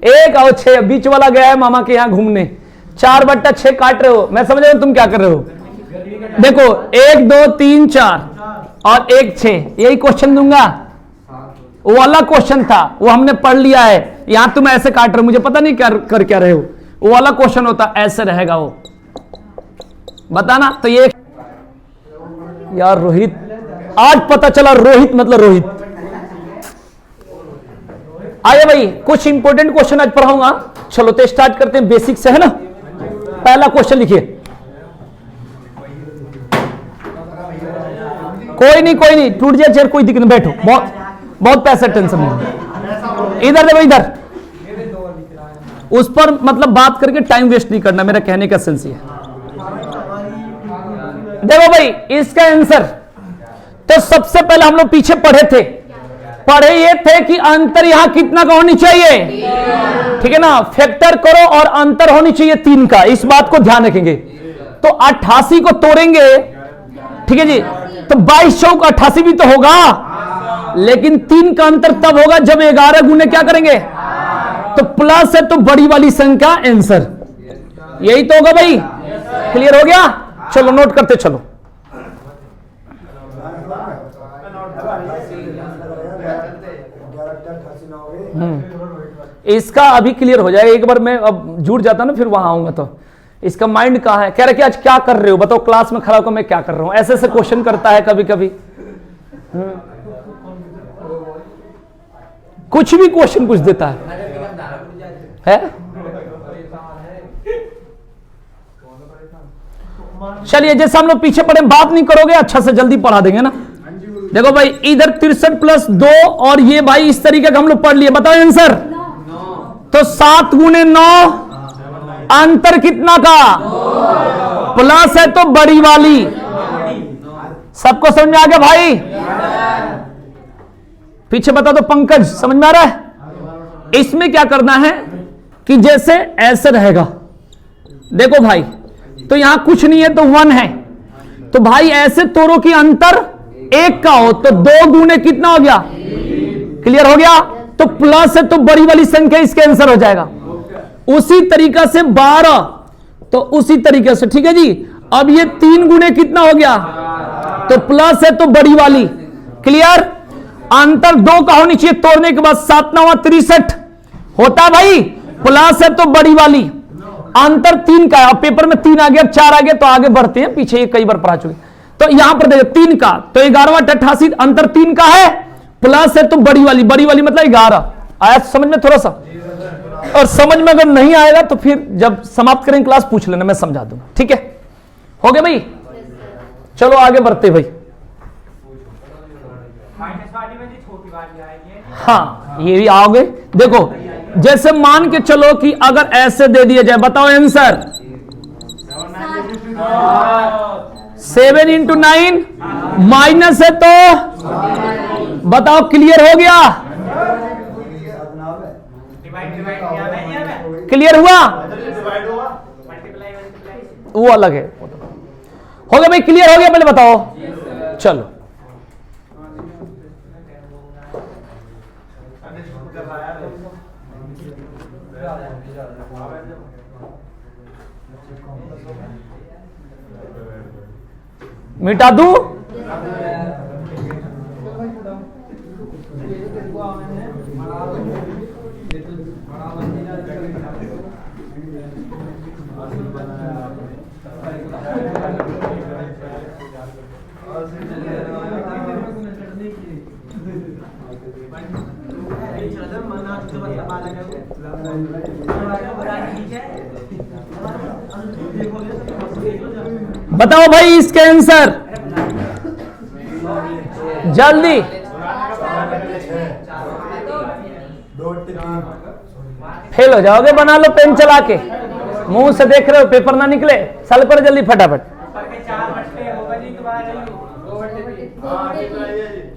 1 और 6, बीच वाला गया है मामा के यहाँ घूमने। 4/6 काट रहे हो, मैं समझ रहा हूं तुम क्या कर रहे हो। देखो 1 2 3 4 और 1 6, यही क्वेश्चन दूंगा। वो वाला क्वेश्चन था, वो हमने पढ़ लिया है। यहां तुम ऐसे काट रहे हो, मुझे पता नहीं कर क्या रहे हो। वो वाला क्वेश्चन होता ऐसे रहेगा, वो बताना। तो ये यार रोहित, आज पता चला रोहित मतलब रोहित। आइए भाई, कुछ इंपॉर्टेंट क्वेश्चन आज पढ़ाऊंगा। चलो तो स्टार्ट करते हैं, बेसिक से है ना। पहला क्वेश्चन लिखिए। कोई नहीं, टूट जाए चेयर, कोई दिक्कत नहीं, बैठो। बहुत पैसा, टेंशन नहीं। इधर देखो, इधर उस पर मतलब बात करके टाइम वेस्ट नहीं करना, मेरा कहने का सेंस है। देखो भाई, इसका आंसर तो सबसे पहले हम लोग पीछे पढ़े ये थे कि अंतर यहां कितना का होनी चाहिए, ठीक है ना। फैक्टर करो और अंतर होनी चाहिए 3 का, इस बात को ध्यान रखेंगे। तो 88 को तोड़ेंगे, ठीक है जी, तो 22 चौक 88 भी तो होगा, लेकिन 3 का अंतर तब होगा जब 11 गुने क्या करेंगे, तो प्लस है तो बड़ी वाली संख्या आंसर, यही तो होगा भाई। क्लियर हो गया, चलो नोट करते चलो। इसका अभी क्लियर हो जाएगा, एक बार मैं अब जुड़ जाता ना, फिर वहां आऊंगा। तो इसका माइंड कहां है, कह रहा कि आज क्या कर रहे हो, बताओ। क्लास में खड़ा होकर मैं क्या कर रहा हूं, ऐसे ऐसे क्वेश्चन करता है कभी कभी। कुछ भी क्वेश्चन पूछ देता है? चलिए, जैसे हम लोग पीछे पढ़े, बात नहीं करोगे, अच्छा से जल्दी पढ़ा देंगे ना। देखो भाई, इधर 63 + 2 और ये भाई इस तरीके का हम लोग पढ़ लिए। बताओ आंसर। तो 7 × 9, अंतर कितना का, प्लस है तो बड़ी वाली। सबको समझ में आ गया भाई? पीछे बता दो पंकज, समझ में आ रहा है? इसमें क्या करना है कि जैसे ऐसे रहेगा, देखो भाई, तो यहां कुछ नहीं है तो 1 है, तो भाई ऐसे तोड़ो कि अंतर 1 का हो, तो 2 गुने कितना हो गया, क्लियर हो गया। तो प्लस है तो बड़ी वाली संख्या इसके आंसर हो जाएगा। उसी तरीका से 12, तो उसी तरीके से, ठीक है जी। अब ये 3 गुने कितना हो गया, तो प्लस है तो बड़ी वाली, क्लियर। अंतर 2 का होनी चाहिए, तोड़ने के बाद 7 9 63 होता है भाई, प्लस है तो बड़ी वाली। अंतर 3 का है, अब पेपर में 3 आ गया, 4 आ गया, तो आगे बढ़ते हैं, पीछे ये कई बार पढ़ा चुके। तो यहां पर देखो 3 का, तो 11/88 अंतर 3 का है, प्लस है तो बड़ी वाली मतलब 11। आया समझ में थोड़ा सा? और समझ में अगर नहीं आएगा तो फिर जब समाप्त करें क्लास पूछ लेना, मैं समझा दूंगा, ठीक है? हो गया भाई? चलो आगे बढ़ते भाई। हाँ, ये भी आओगे। देखो, जैसे मान के चलो कि अगर ऐसे दे दिया जाए, बताओ आंसर। 7 × 9 माइनस है तो बताओ, क्लियर हो गया? क्लियर हुआ? वो अलग है, हो गया भाई? क्लियर हो गया? पहले बताओ। चलो, मिटा दूं? बताओ भाई इसके आंसर जल्दी। फेल हो जाओगे, बना लो पेन चला के, मुंह से देख रहे हो पेपर ना निकले, साल पर जल्दी फटाफट।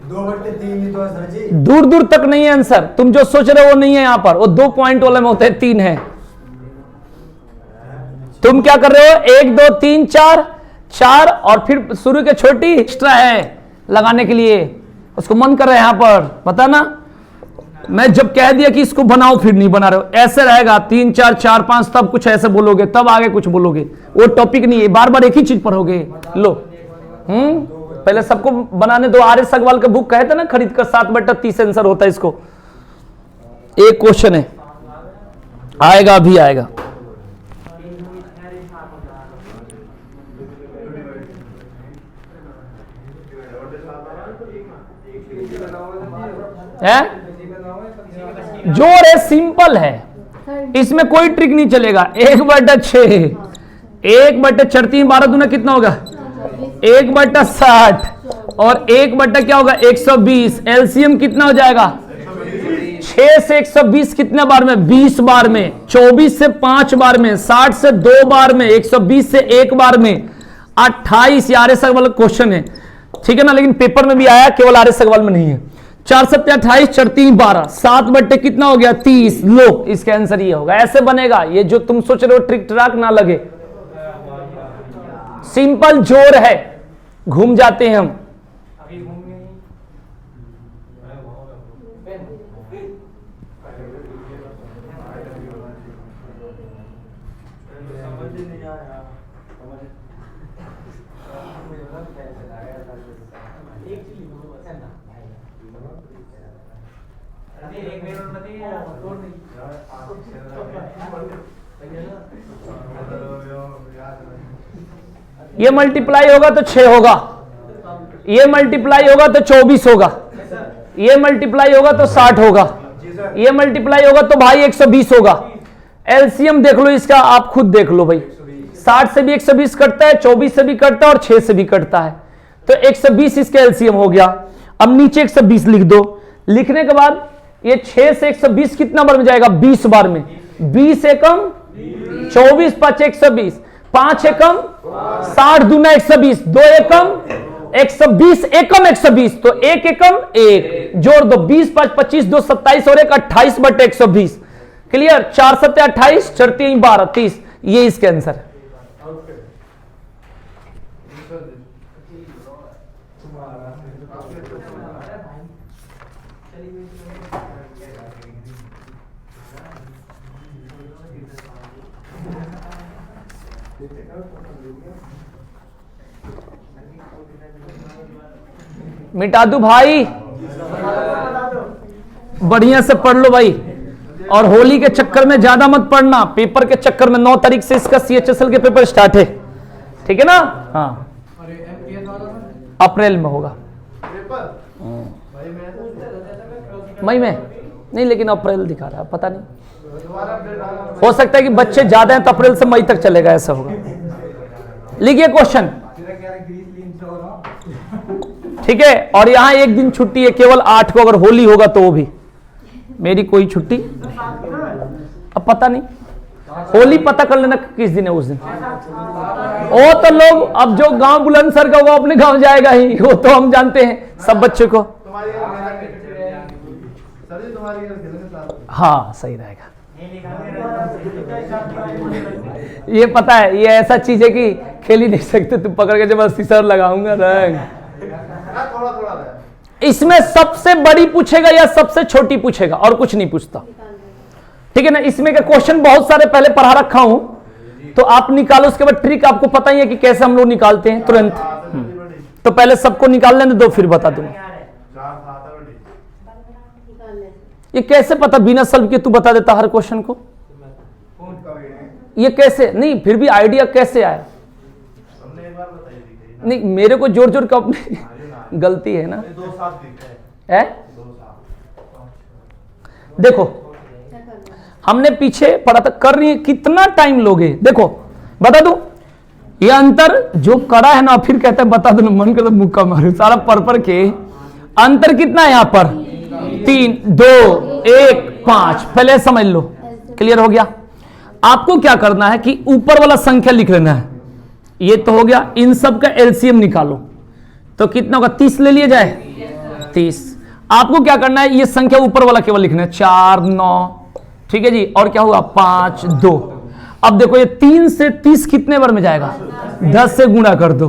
2/3 दूर दूर तक नहीं है आंसर, तुम जो सोच रहे हो वो नहीं है, यहां पर वो 2 पॉइंट वाले में होते हैं, 3 है। तुम क्या कर रहे हो, 1 2 3 4 और फिर शुरू के छोटी एक्स्ट्रा है लगाने के लिए, उसको मन कर रहे हैं यहां पर, बता ना। मैं जब कह दिया कि इसको बनाओ फिर नहीं बना रहे हो, ऐसे रहेगा 3 4 4 5 तब कुछ ऐसे बोलोगे, तब आगे कुछ बोलोगे, वो टॉपिक नहीं है, बार बार एक ही चीज पढ़ोगे। लो पहले सबको बनाने दो। आर.एस. अग्रवाल का बुक कहे थे ना खरीद कर, 7/30 आंसर होता है इसको। एक क्वेश्चन है, आएगा अभी आएगा। है जोर है, सिंपल है, इसमें कोई ट्रिक नहीं चलेगा। 1/6, 1/4 12 दूना कितना होगा 1/60 और 1/ क्या होगा 120। एलसीएम कितना हो जाएगा 6 से 120 कितने बार में 20 बार में, 24 से 5 बार में, 60 से 2 बार में, 120 से 1 बार में, 28। आर.एस. अग्रवाल क्वेश्चन है, ठीक है ना, लेकिन पेपर में भी आया, केवल आर.एस. अग्रवाल में नहीं है। 4 7 28 4 3 12, 7 कितना हो गया 30। लो इसका आंसर ये होगा, ऐसे बनेगा। ये जो तुम सोच रहे हो ट्रिक ट्राक ना लगे, सिंपल जोर है, घूम जाते हैं हम। ये मल्टीप्लाई होगा तो 6 होगा, ये मल्टीप्लाई होगा तो 24 होगा, ये मल्टीप्लाई होगा तो 60 होगा, ये मल्टीप्लाई होगा तो भाई 120 होगा। एलसीएम देख लो इसका, आप खुद देख लो भाई, 60 से भी 120 कटता है, 24 से भी कटता है और 6 से भी कटता है, तो 120 इसका एलसीएम हो गया। अब नीचे 120 लिख दो, लिखने के बाद ये 6 से 120 कितना बार में जाएगा 20 बार में, 20 एकम 24 5 120, 5 एकम 60 दूना 120, 2 एकम 120 एकम 120, तो 1 एकम 1 जोड़ दो, 20 5 25 2 27 और 1 28/120। क्लियर, 4 7 28 4 3 12 30, ये इसके आंसर है। मिटा दू भाई, बढ़िया से पढ़ लो भाई, और होली के चक्कर में ज्यादा मत पढ़ना, पेपर के चक्कर में 9 तारीख से इसका CHSL के पेपर स्टार्ट है, ठीक है ना। हाँ अप्रैल में होगा, मई में नहीं, लेकिन अप्रैल दिखा रहा है, पता नहीं, हो सकता है कि बच्चे ज्यादा हैं तो अप्रैल से मई तक चलेगा, ऐसा होगा। लिखिए क्वेश्चन, ठीक है, और यहां एक दिन छुट्टी है केवल 8 को, अगर होली होगा तो वो भी, मेरी कोई छुट्टी अब पता नहीं, होली पता कर लेना किस दिन है उस दिन। वो तो लोग, अब जो गांव बुलंदशहर का वो अपने गांव जाएगा ही, वो तो हम जानते हैं सब बच्चे को। हाँ सही रहेगा, ये पता है, ये ऐसा चीज है कि खेल ही नहीं सकते, तुम पकड़ के जबरदस्ती सर लगाऊंगा रंग। इसमें सबसे बड़ी पूछेगा या सबसे छोटी पूछेगा, और कुछ नहीं पूछता, ठीक है ना। इसमें का क्वेश्चन बहुत सारे पहले पढ़ा रखा हूं, तो आप निकालो, उसके बाद ट्रिक आपको पता ही है कि कैसे हम लोग निकालते हैं तुरंत। तो पहले सबको निकाल लेने दो, फिर बता दूंगा। ये कैसे पता बिना सल्व के तू बता देता हर क्वेश्चन को, ये कैसे नहीं, फिर भी आइडिया कैसे आया? नहीं मेरे को जोर जोर का अपने गलती है ना, है? देखो हमने पीछे पढ़ा था, कर रही है, कितना टाइम लोगे? देखो बता दू, ये अंतर जो करा है ना, फिर कहता है बता दो, मन कर मुक्का मारो, सारा पर के अंतर कितना है यहाँ पर 3 2 1 5, पहले समझ लो। क्लियर हो गया? आपको क्या करना है कि ऊपर वाला संख्या लिख लेना है, ये तो हो गया। इन सब का एलसीएम निकालो, तो कितना होगा 30 ले लिया जाए 30। आपको क्या करना है, ये संख्या ऊपर वाला केवल लिखना है 4 9, ठीक है जी, और क्या हुआ 5 2। अब देखो ये 3 से 30 कितने बार में जाएगा, 10 से गुणा कर दो,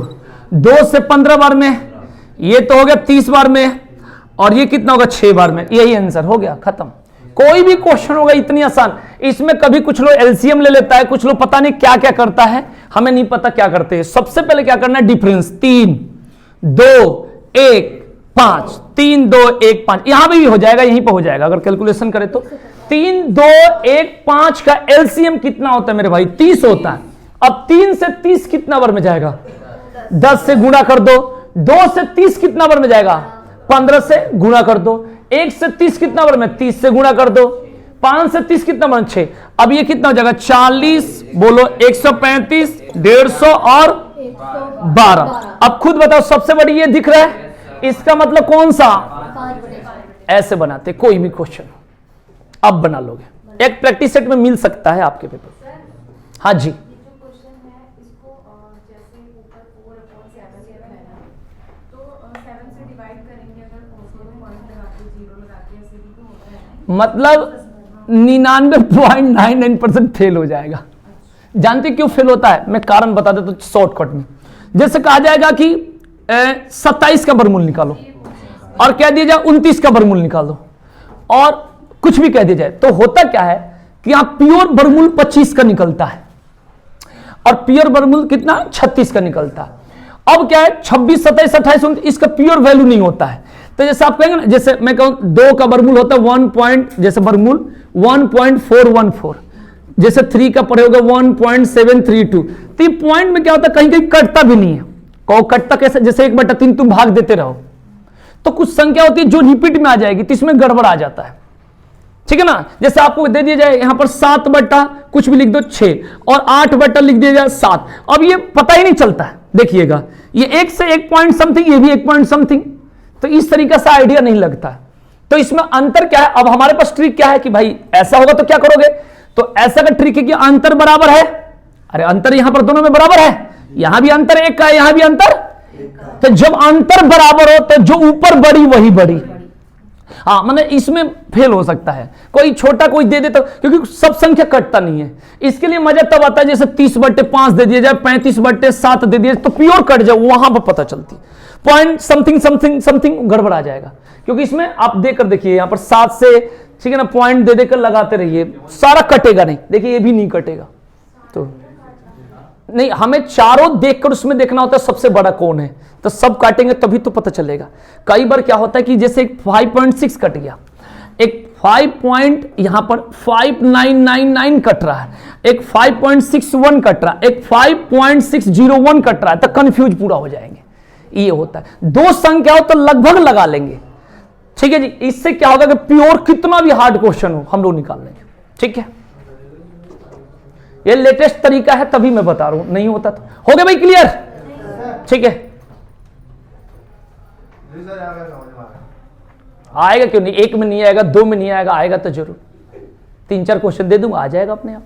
2 से 15 बार में, ये तो हो गया 30 बार में। और ये कितना होगा 6 बार में, यही आंसर हो गया, खत्म। कोई भी क्वेश्चन होगा इतनी आसान, इसमें कभी कुछ लोग एलसीएम ले लेता है, कुछ लोग पता नहीं क्या क्या करता है, हमें नहीं पता क्या करते हैं। सबसे पहले क्या करना है, डिफरेंस 3 2 1 5, 3 2 1 5, यहां भी हो जाएगा, यहीं पर हो जाएगा अगर कैलकुलेशन करें तो। 3 2 1 5 का एलसीएम कितना होता है मेरे भाई, 30 होता है। अब 3 से 30 कितना बार में जाएगा, 10 से गुणा कर दो। 2 से 30 कितना बार में जाएगा, 15 से गुणा कर दो। 1 से 30 कितना बार में, 30 से गुणा कर दो। 5 से 30 कितना बार में, 6। अब ये कितना हो जाएगा, 40 बोलो, 135, 150 और 12। अब खुद बताओ, सबसे बड़ी ये दिख रहा है, इसका मतलब कौन सा, ऐसे बनाते कोई भी क्वेश्चन, अब बना लोगे। एक प्रैक्टिस सेट में मिल सकता है आपके पेपर। हाँ जी, मतलब 99.99% फेल हो जाएगा। जानते क्यों फेल होता है, मैं कारण बता देता हूं शॉर्टकट में। जैसे कहा जाएगा कि 27 का वर्गमूल निकालो, और कह दिया जाए 29 का वर्गमूल निकाल दो, और कुछ भी कह दिया जाए, तो होता क्या है कि यहां प्योर वर्गमूल 25 का निकलता है और प्योर वर्गमूल कितना 36 का निकलता है। अब क्या है, 26 27 28 29 इसका प्योर वैल्यू नहीं होता है। तो जैसे आप कहेंगे ना, जैसे मैं कहूं 2 का वर्गमूल होता है 1 जैसे वर्गमूल 1.414, जैसे 3 का पढ़े होगा 1.732। तो ये पॉइंट में क्या होता है, कहीं कहीं कटता भी नहीं है। कहो कटता कैसे, जैसे 1/3 तुम भाग देते रहो तो कुछ संख्या होती है जो रिपीट में आ जाएगी, तो इसमें गड़बड़ आ जाता है, ठीक है ना। जैसे आपको दे दिया जाए यहां पर 7 बट्टा कुछ भी लिख दो 6, और 8 बट्टा लिख दिया जाए 7, अब ये पता ही नहीं चलता है। देखिएगा ये 1 से 1 पॉइंट समथिंग, ये भी 1 पॉइंट समथिंग, तो इस तरीके से आइडिया नहीं लगता है। तो इसमें अंतर क्या है, अब हमारे पास ट्रिक क्या है कि भाई ऐसा होगा तो क्या करोगे, तो ऐसा का ट्रिक है कि अंतर बराबर है, अरे अंतर यहां पर दोनों में बराबर है, यहां भी अंतर 1 का है, यहां भी अंतर, तो जब अंतर बराबर हो तो जो ऊपर बड़ी वही बड़ी। हाँ, मतलब इसमें फेल हो सकता है, कोई छोटा कोई दे दे तो, क्योंकि सब संख्या कटता नहीं है। इसके लिए मजा तब आता है जैसे 30/5 दे दिया जाए, 35/7 दे दिया, तो प्योर कट जाए, वहां पर पता चलती पॉइंट समथिंग समथिंग समथिंग गड़बड़ा जाएगा। क्योंकि इसमें आप देखकर देखिए, यहां पर 7 से, ठीक है ना, पॉइंट दे देकर लगाते रहिए, सारा कटेगा नहीं। देखिए ये भी नहीं कटेगा, तो नहीं, हमें चारों देखकर उसमें देखना होता है सबसे बड़ा कौन है, तो सब काटेंगे तभी तो पता चलेगा। कई बार क्या होता है कि जैसे एक 5.6 कट गया, एक 5 यहां पर 5999 कट रहा है, एक 5.61 कट रहा है, एक 5.601 कट रहा है, तो कंफ्यूज पूरा हो जाएंगे। ये होता है, दो संख्या हो तो लगभग लगा लेंगे, ठीक है जी। इससे क्या होगा कि प्योर कितना भी हार्ड क्वेश्चन हो हम लोग निकाल लेंगे, ठीक है। ये लेटेस्ट तरीका है, तभी मैं बता रहा हूं, नहीं होता तो। हो गया भाई क्लियर, ठीक है। आएगा क्यों नहीं, 1 में नहीं आएगा, 2 में नहीं आएगा, आएगा तो जरूर। 3-4 क्वेश्चन दे दूंगा, आ जाएगा अपने आप,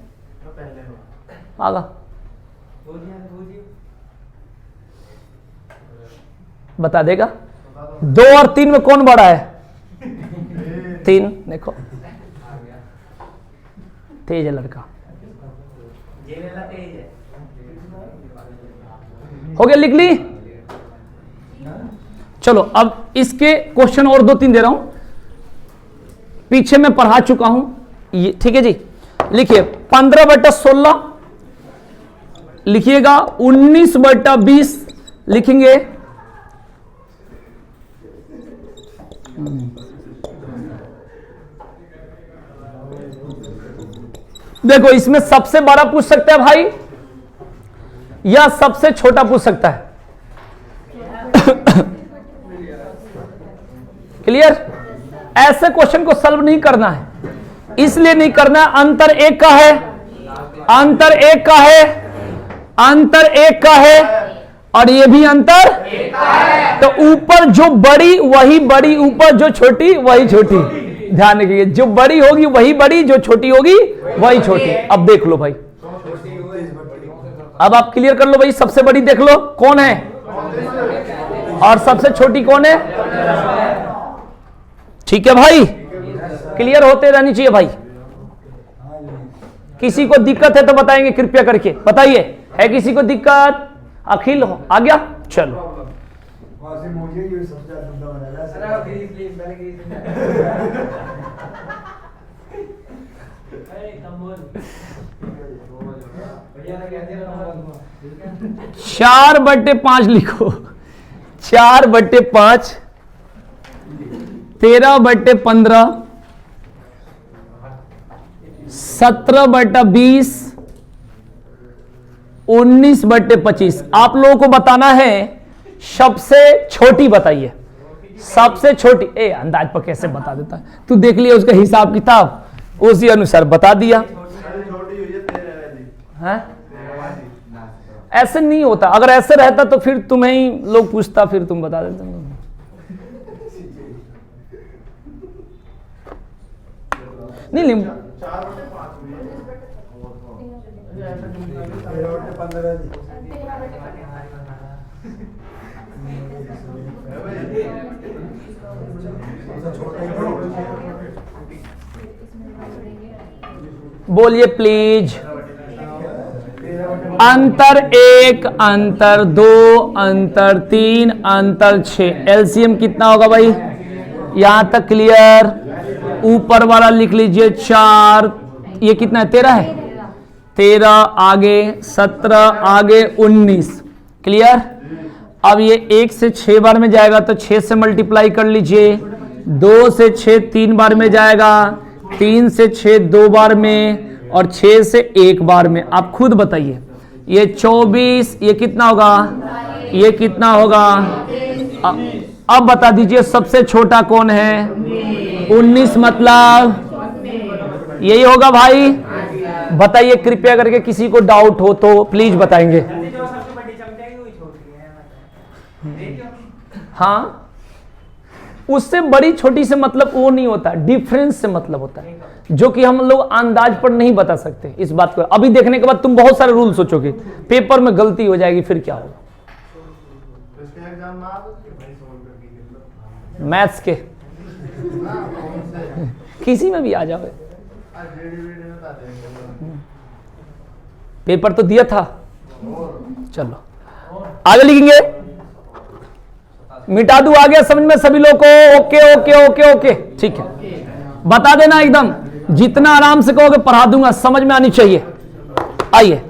आगा बता देगा। 2 और 3 में कौन बड़ा है, 3, देखो तेज है लड़का, हो गया, लिख ली। चलो अब इसके क्वेश्चन और 2-3 दे रहा हूं, पीछे मैं पढ़ा चुका हूं ये, ठीक है जी। लिखिए 15/16 लिखिएगा, 19/20 लिखेंगे, देखो इसमें सबसे बड़ा पूछ सकता है भाई, या सबसे छोटा पूछ सकता है। क्लियर, ऐसे क्वेश्चन को सॉल्व नहीं करना है, इसलिए नहीं करना, अंतर 1 का है, अंतर 1 का है, अंतर 1 का है, और ये भी अंतर 1 का है। तो ऊपर जो बड़ी वही बड़ी, ऊपर जो छोटी वही छोटी, ध्यान रखिए, जो बड़ी होगी वही बड़ी, जो छोटी होगी वही छोटी। अब देख लो भाई, अब आप क्लियर कर लो भाई, सबसे बड़ी देख लो कौन है, और सबसे छोटी कौन है, ठीक है भाई। क्लियर होते रहनी चाहिए भाई। किसी को दिक्कत है तो बताएंगे, कृपया करके बताइए, है किसी को दिक्कत? अखिल हो आ गया, चलो चार बट्टे 5 लिखो, 4/5, 13/15, 17/20, 19/25। आप लोगों को बताना है सबसे छोटी बताइए, सबसे छोटी। अंदाज पर कैसे बता देता है तू, देख लिया उसका हिसाब किताब, उसी अनुसार बता दिया। है ऐसे नहीं होता, अगर ऐसे रहता तो फिर तुम्हें ही लोग पूछता, फिर तुम बता देते। नहीं बोलिए प्लीज। अंतर 1, अंतर 2, अंतर 3, अंतर 6, एलसीएम कितना होगा भाई? यहां तक क्लियर? ऊपर वाला लिख लीजिए 4, ये कितना है? 13 है। 13 आगे 17 आगे 19, क्लियर? अब ये 1 से 6 बार में जाएगा तो 6 से मल्टीप्लाई कर लीजिए। 2 से 6 3 बार में जाएगा, 3 से 6 2 बार में, और 6 से 1 बार में। आप खुद बताइए, ये 24, ये कितना होगा? ये कितना होगा? अब बता दीजिए सबसे छोटा कौन है? 19, मतलब यही होगा भाई। बताइए कृपया करके, किसी को डाउट हो तो प्लीज बताएंगे। हाँ, उससे बड़ी छोटी से मतलब वो नहीं होता, डिफरेंस से मतलब होता है, जो कि हम लोग अंदाज पर नहीं बता सकते। इस बात को अभी देखने के बाद तुम बहुत सारे रूल सोचोगे, पेपर में गलती हो जाएगी, फिर क्या होगा? मैथ्स के किसी में भी आ जाओ, पेपर तो दिया था। चलो आगे लिखेंगे, मिटा दूं? आ गया समझ में सभी लोग को? ओके ओके ओके ओके, ठीक है। बता देना एकदम, जितना आराम से कहोगे पढ़ा दूंगा, समझ में आनी चाहिए। आइए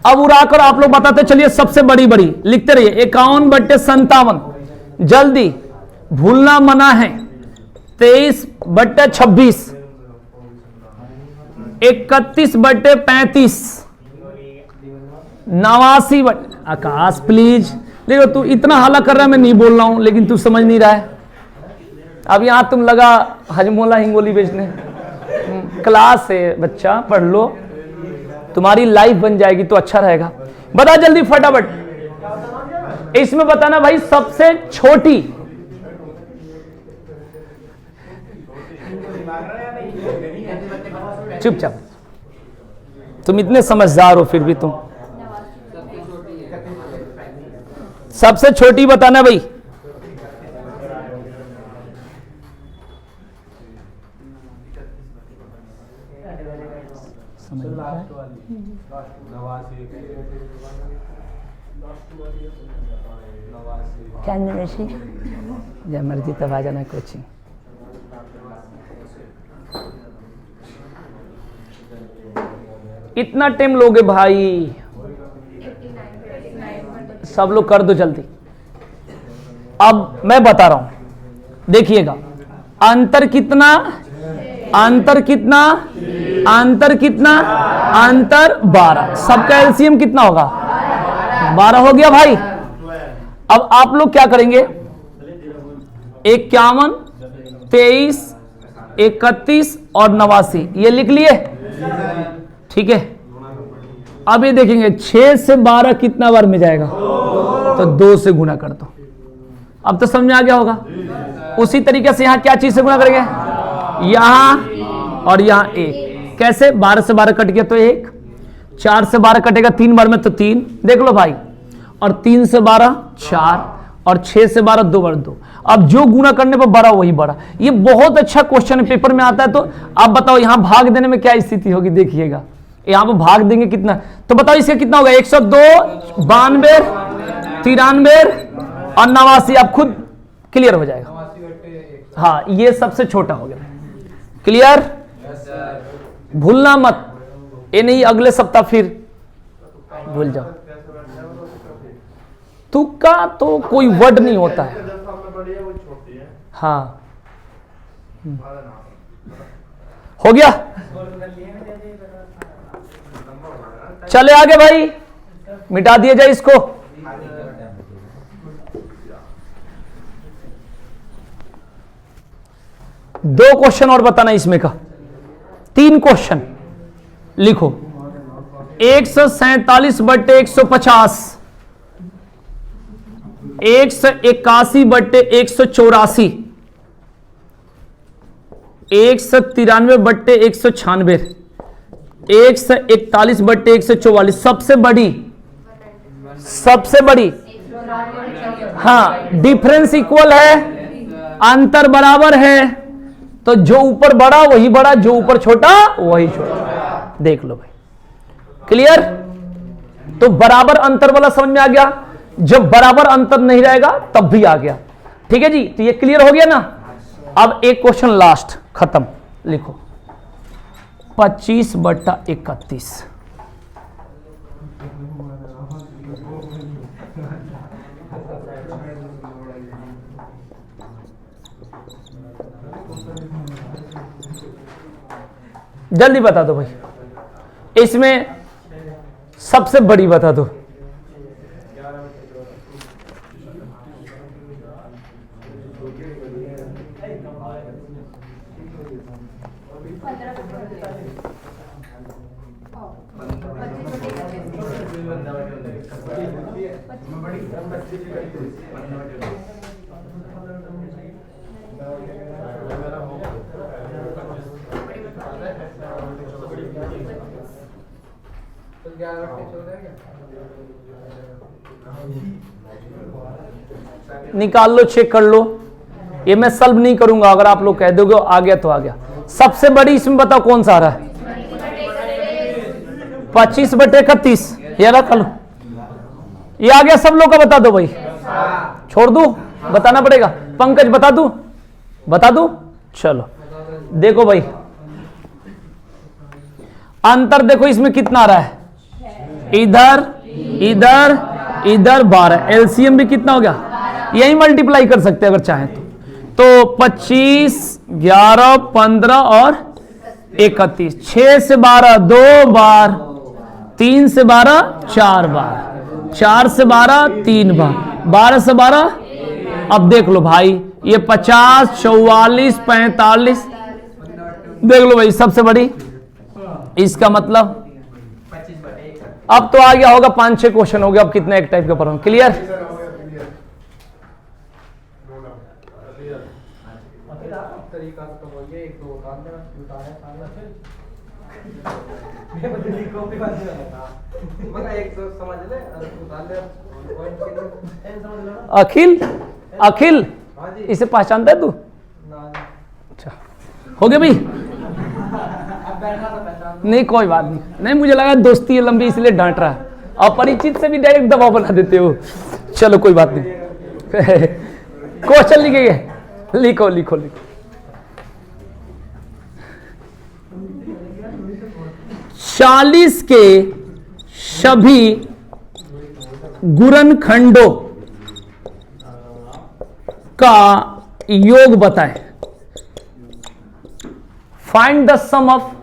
अब उड़ाकर आप लोग बताते चलिए। सबसे बड़ी बड़ी लिखते रहिए। 51/57, जल्दी, भूलना मना है। 23/26, 31/35, 89। आकाश प्लीज, देखो तू इतना हल्ला कर रहा है, मैं नहीं बोल रहा हूं, लेकिन तू समझ नहीं रहा है। अब यहां तुम लगा हजमोला हिंगोली बेचने। क्लास है बच्चा, पढ़ लो, तुम्हारी लाइफ बन जाएगी तो अच्छा रहेगा। बता जल्दी फटाफट। इसमें बताना भाई सबसे छोटी। चुपचाप, तुम इतने समझदार हो फिर भी तुम। सबसे छोटी बताना भाई। क्या जब मर्जी तब आ जाना कोचिंग। इतना टाइम लोगे भाई? सब लोग कर दो जल्दी। अब मैं बता रहा हूं, देखिएगा। अंतर कितना? अंतर कितना? अंतर कितना? अंतर 12। सबका एलसीएम कितना होगा? 12 हो गया भाई। अब आप लोग क्या करेंगे? 51, 23, 31 और 89 ये लिख लिए, ठीक है। अब ये देखेंगे 6 से 12 कितना बार में जाएगा, तो 2 से गुना कर दो। अब तो समझ में आ गया होगा। उसी तरीके से यहां क्या चीज से गुना करेंगे? यहां और यहां 1। कैसे? 12 से 12 कट गया तो 1, 4 से 12 कटेगा 3 बार में तो 3, देख लो भाई। और 3 से 12 4, और 6 से 12 2 बार 2। अब जो गुना करने पर बड़ा वही बड़ा। ये बहुत अच्छा क्वेश्चन है, पेपर में आता है। तो आप बताओ यहां भाग देने में क्या स्थिति होगी? देखिएगा यहां पर भाग देंगे कितना, तो बताओ इसका कितना होगा? 102, 92, 93 और 89। आप खुद क्लियर हो जाएगा। हाँ, ये सबसे छोटा हो गया। क्लियर? भूलना मत, ये नहीं अगले सप्ताह फिर भूल जाओ। तुक्का तो कोई वर्ड नहीं होता है। हाँ, हो गया। चले आगे भाई, मिटा दिया जाए इसको। दो क्वेश्चन और बताना इसमें का, 3 क्वेश्चन लिखो। 147/150, 181/184, 193/196, 141/144। सबसे बड़ी हाँ, डिफरेंस इक्वल है, अंतर बराबर है, तो जो ऊपर बड़ा वही बड़ा, जो ऊपर छोटा वही छोटा। देख लो भाई, क्लियर? तो बराबर अंतर वाला समझ में आ गया, जब बराबर अंतर नहीं रहेगा तब भी आ गया। ठीक है जी, तो ये क्लियर हो गया ना। अब एक क्वेश्चन लास्ट, खत्म। लिखो 25/31। जल्दी बता दो भाई, इसमें सबसे बड़ी बता दो। निकाल लो, चेक कर लो। ये मैं सॉल्व नहीं करूंगा, अगर आप लोग कह दोगे आ गया तो आ गया। सबसे बड़ी इसमें बताओ कौन सा आ रहा है? 25/31। ये रखा लो, ये आ गया सब लोग का। बता दो भाई, छोड़ दू, बताना पड़ेगा। पंकज बता दू, बता दू। चलो देखो भाई, अंतर देखो इसमें कितना आ रहा है, इधर इधर इधर 12। एलसीएम भी कितना हो गया, यही मल्टीप्लाई कर सकते हैं अगर चाहें तो 25, 11, 15 और 31। 6 से 12 2 बार, 3 से 12 4 बार, 4 से 12 3 बार, 12 से 12। अब देख लो भाई, ये 50, 44, 45। देख लो भाई, सबसे बड़ी। इसका मतलब अब तो आ गया होगा, 5-6 क्वेश्चन हो गया। अब कितने एक टाइप का पढ़ो, क्लियर? अखिल, अखिल इसे पहचानता है तू? अच्छा, हो गया भाई। नहीं कोई बात नहीं, नहीं मुझे लगा दोस्ती है लंबी इसलिए डांट रहा है। अपरिचित से भी डायरेक्ट दबाव बना देते हो। चलो कोई बात नहीं। क्वेश्चन लिखेंगे, लिखो लिखो लिखो। 40 के सभी गुणनखंडों का योग बताएं। Find the sum of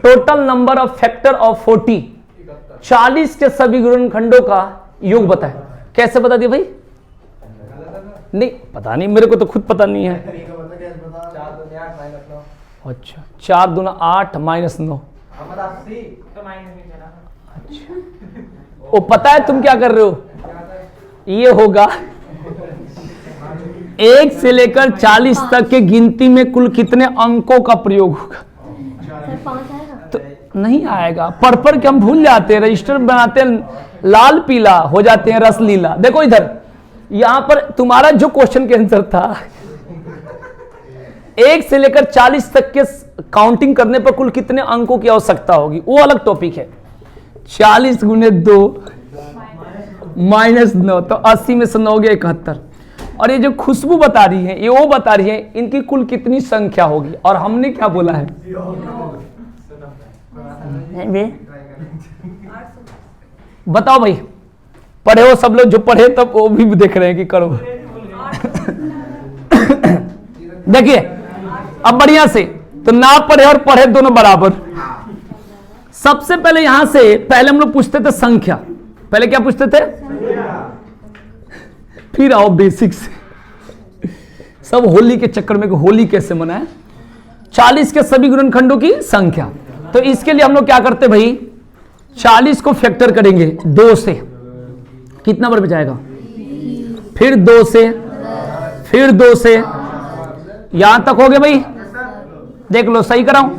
total number of factor of 40। 40 के सभी गुणनखंडों का योग बताएं। कैसे बता दिया भाई? नहीं पता नहीं, मेरे को तो खुद पता नहीं है। अच्छा, 4 दूना 8 माइनस 9। अच्छा, वो पता है तुम क्या कर रहे हो? ये होगा 1 से लेकर 40 तक के गिनती में कुल कितने अंकों का प्रयोग होगा? तो नहीं आएगा, पढ़ पढ़ के हम भूल जाते हैं, रजिस्टर बनाते हैं लाल पीला हो जाते हैं रस लीला। देखो इधर, यहां पर तुम्हारा जो क्वेश्चन के आंसर था 1 से लेकर 40 तक के काउंटिंग करने पर कुल कितने अंकों की आवश्यकता होगी, वो अलग टॉपिक है। 40 गुने 2 माइनस 9, तो 80 में से 9 गया 71। और ये जो खुशबू बता रही है, ये वो बता रही है इनकी कुल कितनी संख्या होगी। और हमने क्या बोला है? बताओ भाई, पढ़े हो सब लोग? जो पढ़े तब वो भी देख रहे हैं कि करो। देखिए अब बढ़िया से, तो ना पढ़े और पढ़े दोनों बराबर। सबसे पहले यहां से पहले हम लोग पूछते थे संख्या। पहले क्या पूछते थे? फिर आओ बेसिक से, सब होली के चक्कर में, होली कैसे मनाए। 40 के सभी गुणनखंडों की संख्या। तो इसके लिए हम लोग क्या करते भाई, 40 को फैक्टर करेंगे 2 से, कितना बार बचाएगा? फिर 2 से, फिर 2 से, यहां तक हो गया भाई। देख लो सही कराऊं।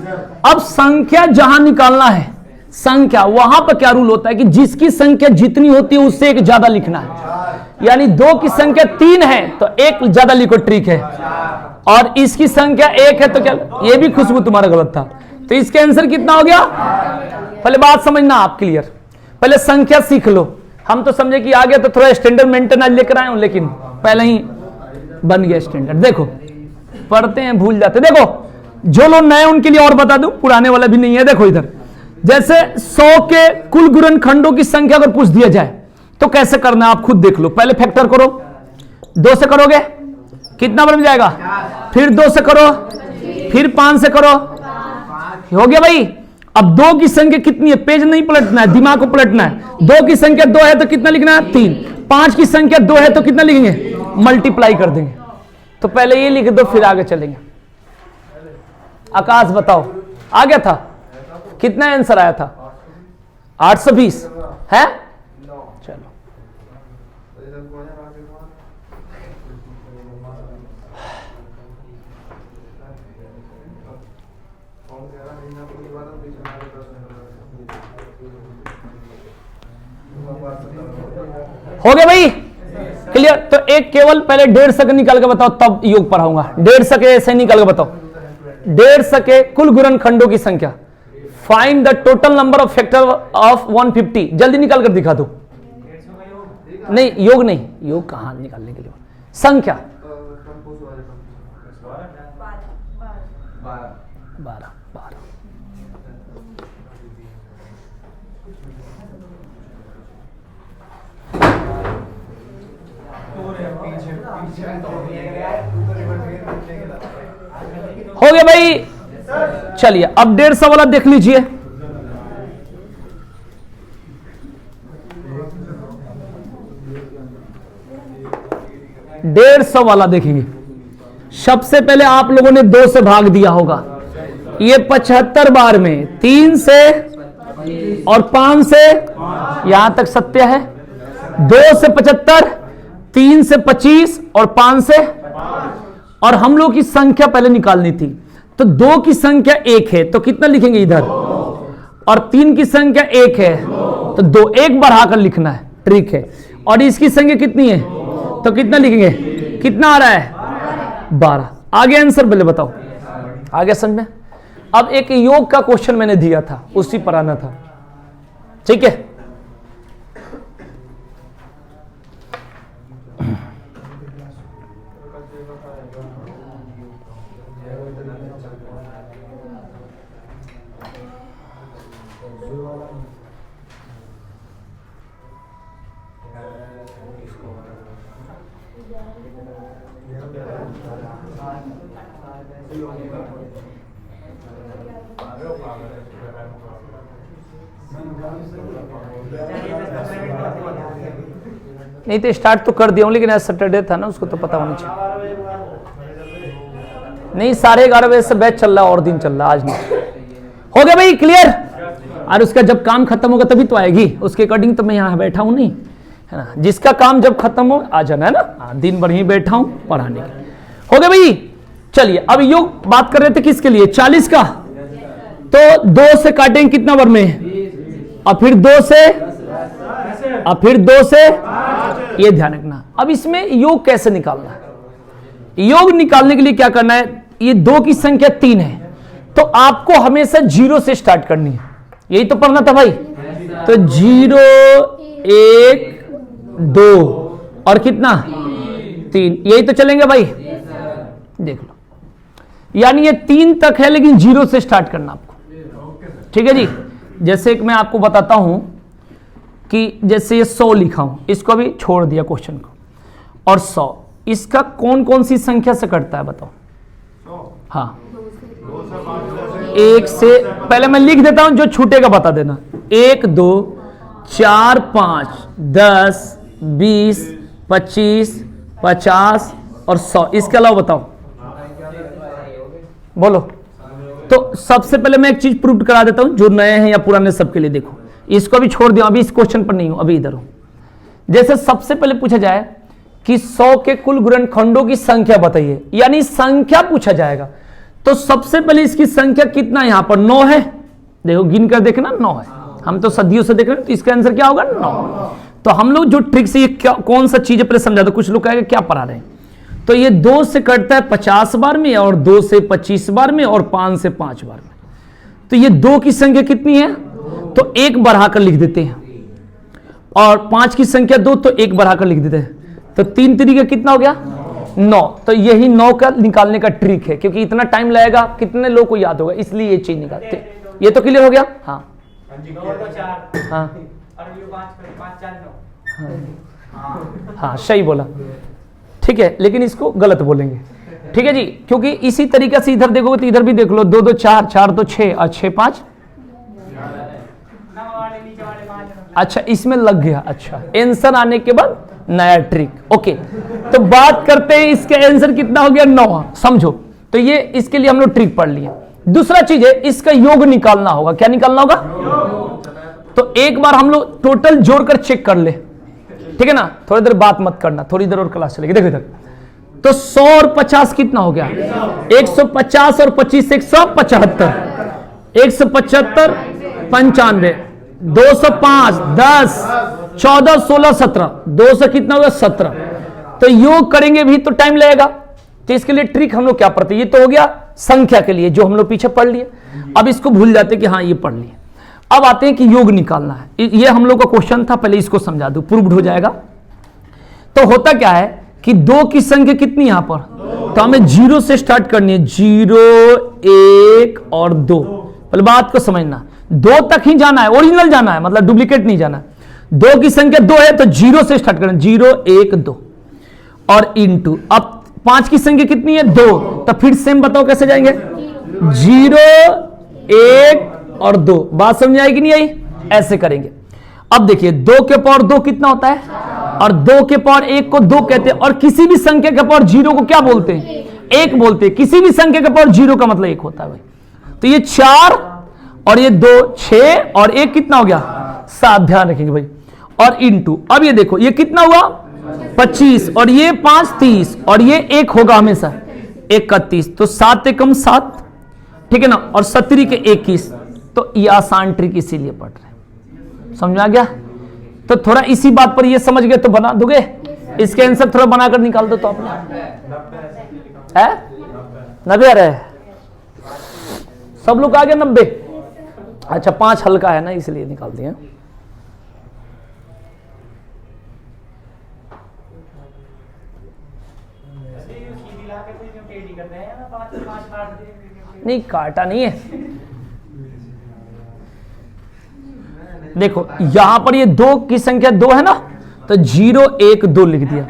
अब संख्या जहां निकालना है, संख्या वहां पर क्या रूल होता है कि जिसकी संख्या जितनी होती है उससे एक ज्यादा लिखना है। यानी 2 की संख्या 3 है तो एक ज्यादा लिखो, ट्रिक है। और इसकी संख्या 1 है तो क्या, ये भी खुशबू तुम्हारा गलत था। तो इसका आंसर कितना हो गया? पहले बात समझना आप क्लियर, पहले संख्या सीख लो। हम तो समझे कि आगे तो थोड़ा स्टैंडर्ड मेंटेन आज लेकर आए हूं, लेकिन पहले ही बन गया स्टैंडर्ड। देखो पढ़ते हैं भूल जाते। देखो जो लोग नए उनके लिए और बता दूं, पुराने वाला भी नहीं है। देखो इधर, जैसे 100 के कुल गुणनखंडों की संख्या अगर पूछ दिया जाए तो कैसे करना है आप खुद देख लो। पहले फैक्टर करो, 2 से करोगे कितना बन जाएगा? फिर 2 से करो, फिर 5 से करो, हो गया भाई। अब 2 की संख्या कितनी है? पेज नहीं पलटना है, दिमाग को पलटना है। 2 की संख्या 2 है तो कितना लिखना है? 3। 5 की संख्या 2 है तो कितना लिखेंगे? मल्टीप्लाई कर देंगे। तो पहले ये लिख दो फिर आगे चलेंगे। आकाश बताओ, आ गया था? कितना आंसर आया था? 820 है। चलो हो गया भाई, क्लियर। तो एक केवल पहले 150 के निकाल के बताओ, तब योग पढ़ाऊंगा। 150 के ऐसे निकाल के बताओ। 150 के कुल गुणनखंडों की संख्या। Find the total number of factor of 150। जल्दी निकाल कर दिखा दो। नहीं योग नहीं, योग कहां निकालने के लिए? संख्या 12। हो गया भाई। चलिए अब 150 वाला देख लीजिए। 150 वाला देखेंगे। सबसे पहले आप लोगों ने 2 से भाग दिया होगा। ये 75 बार में 3 से और 5 से, यहां तक सत्य है। 2 से 75, 3 से 25 और 5 से। और हम लोग की संख्या पहले निकालनी थी, तो 2 की संख्या 1 है तो कितना लिखेंगे इधर? और 3 की संख्या 1 है तो 2 1 बढ़ाकर लिखना है, ट्रिक है। और इसकी संख्या कितनी है तो कितना लिखेंगे? कितना आ रहा है? 12। आगे आंसर पहले बताओ, आगे समझ में। अब एक योग का क्वेश्चन मैंने दिया था, उसी पर आना था, ठीक है। नहीं तो स्टार्ट तो कर दिया हूं, लेकिन आज सैटरडे था ना, उसको तो पता होना चाहिए। नहीं 11:30 बजे से बैच चल रहा है और दिन चल रहा है, आज नहीं। हो गया भाई क्लियर। और उसका जब काम खत्म होगा तभी तो आएगी, उसके अकॉर्डिंग तो मैं यहाँ बैठा हूं, नहीं है ना। जिसका काम जब खत्म हो आ जाना है ना। दिन भर ही बैठा हूं पढ़ाने के लिए। हो गया भाई। चलिए अब योग बात कर रहे थे किसके लिए? 40 का। तो 2 से काटेंगे कितना बार में? और फिर 2 से, और फिर 2 से, ये ध्यान रखना। अब इसमें योग कैसे निकालना है? योग निकालने के लिए क्या करना है? ये 2 की संख्या 3 है तो आपको हमेशा 0 से स्टार्ट करनी है, यही तो पढ़ना था भाई। तो 0 1 2 और कितना 3, यही तो चलेंगे भाई, देख लो। यानी ये 3 तक है लेकिन 0 से स्टार्ट करना आपको, ठीक है जी। जैसे एक मैं आपको बताता हूं कि जैसे ये 100 लिखा हूं, इसको अभी छोड़ दिया क्वेश्चन को, और 100 इसका कौन कौन सी संख्या से कटता है बताओ? हाँ, 1 से, पहले मैं लिख देता हूं, जो छूटेगा बता देना। 1 2 4 5 10 20 25 50 और 100, इसके अलावा बताओ, बोलो। तो सबसे पहले मैं एक चीज प्रूव करा देता हूं, जो नए हैं या पुराने सबके लिए। देखो, इसको भी छोड़ दिया, अभी इस क्वेश्चन पर नहीं हूं, अभी इधर हूं। जैसे सबसे पहले पूछा जाए कि 100 के कुल गुणनखंडों की संख्या बताइए, यानी संख्या पूछा जाएगा, तो सबसे पहले इसकी संख्या कितना यहां पर 9 है। देखो गिन कर देखना, 9 है, हम तो सदियों से देख रहे हैं, तो इसका आंसर क्या होगा? 9। तो हम लोग जो ट्रिक से ये क्या कौन सा चीज पहले समझा दो, कुछ लोग कहेंगे क्या पढ़ा रहे हैं। तो ये 2 से कटता है 50 बार में, और 2 से 25 बार में, और 5 से 5 बार में। तो ये 2 की संख्या कितनी है? तो 1 बढ़ाकर लिख देते हैं, और 5 की संख्या 2, तो 1 बढ़ाकर लिख देते हैं। तो 3 तरीके कितना हो गया? 9। तो यही 9 का निकालने का ट्रिक है, क्योंकि इतना टाइम लगेगा, कितने लोग को याद होगा, इसलिए ये चीज निकालते। ये तो क्लियर हो गया? हाँ हाँ हाँ, सही बोला, ठीक है, लेकिन इसको गलत बोलेंगे, ठीक है जी। क्योंकि इसी तरीके से इधर देखोगे तो इधर भी देख लो, 2 2 4 4 2 6 और 6 5। अच्छा, इसमें लग गया। अच्छा, आंसर आने के बाद नया ट्रिक, ओके। तो बात करते हैं इसके आंसर कितना हो गया? 9, समझो। तो ये इसके लिए हम लोग ट्रिक पढ़ लिए। दूसरा चीज है, इसका योग निकालना होगा। क्या निकालना होगा? तो एक बार हम लोग टोटल जोड़कर चेक कर ले, ठीक है ना। थोड़ी देर बात मत करना, थोड़ी देर और क्लास चलेगी। देखो इधर, तो 100 और 50 कितना हो गया? 150 और 25 175, 175 95 205 10 14 16 17, 2 से कितना होगा? 17। तो योग करेंगे भी तो टाइम लगेगा, तो इसके लिए ट्रिक हम लोग क्या पढ़ते हैं? ये तो हो गया संख्या के लिए, जो हम लोग पीछे पढ़ लिए। अब इसको भूल जाते हैं कि हाँ ये पढ़ लिए। अब आते हैं कि योग निकालना है। ये हम लोग का क्वेश्चन था, पहले इसको समझा दूं, प्रूव्ड हो जाएगा। तो होता क्या है कि 2 की संख्या कितनी यहां पर? तो हमें 0 से स्टार्ट करनी है, 0 1 और 2। पहले बात को समझना, 2 तक ही जाना है, ओरिजिनल जाना है, मतलब डुप्लीकेट नहीं जाना है। 2 की संख्या 2 है तो 0 से स्टार्ट करना, 0 1 2 और इनटू। अब 5 की संख्या कितनी है? 2। तो फिर सेम बताओ कैसे जाएंगे? 0 1 और 2। बात समझ आएगी नहीं आई? ऐसे करेंगे। अब देखिए, 2 के पावर 2 कितना होता है? और 2 के पावर 1 को 2 कहते हैं, और किसी भी संख्या के पावर 0 को क्या बोलते हैं? 1 बोलते हैं। किसी भी संख्या के पावर 0 का मतलब 1 होता है भाई। तो ये 4 और ये 2 6 और 1 कितना हो गया? 7। ध्यान रखेंगे भाई। और इनटू, अब ये देखो, ये कितना हुआ? 25 और ये 5 30 और ये 1 होगा हमेशा 31। तो 7 एकम 7, ठीक है ना, और 17 के 21। तो ये आसान ट्रिक इसीलिए पढ़ रहे हैं, समझ में आ गया? तो थोड़ा इसी बात पर ये समझ गए तो बना दोगे? इसके आंसर थोड़ा बनाकर निकाल दो तो अपने है 90 आ रहे हैं सब लोग, आ गए 90। अच्छा, 5 हल्का है ना, इसलिए निकाल दिए। नहीं, काटा नहीं है। देखो यहां पर ये 2 की संख्या 2 है ना, तो 0 1 2 लिख दिया।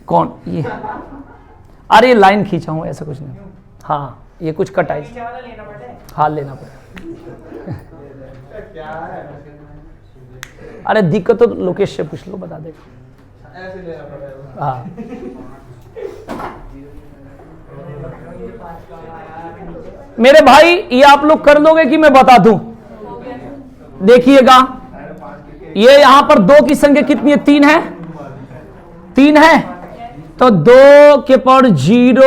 कौन ये? अरे लाइन खींचा हूं, ऐसा कुछ नहीं। हाँ, ये कुछ कटाई, हाँ लेना पड़ेगा। अरे दिक्कत तो लोकेश से पूछ लो, बता देगा। हाँ, मेरे भाई ये आप लोग कर लोगे कि मैं बता दूं? देखिएगा, ये यहां पर 2 की संख्या कितनी है? 3 है, 3 है। तो 2 के पावर 0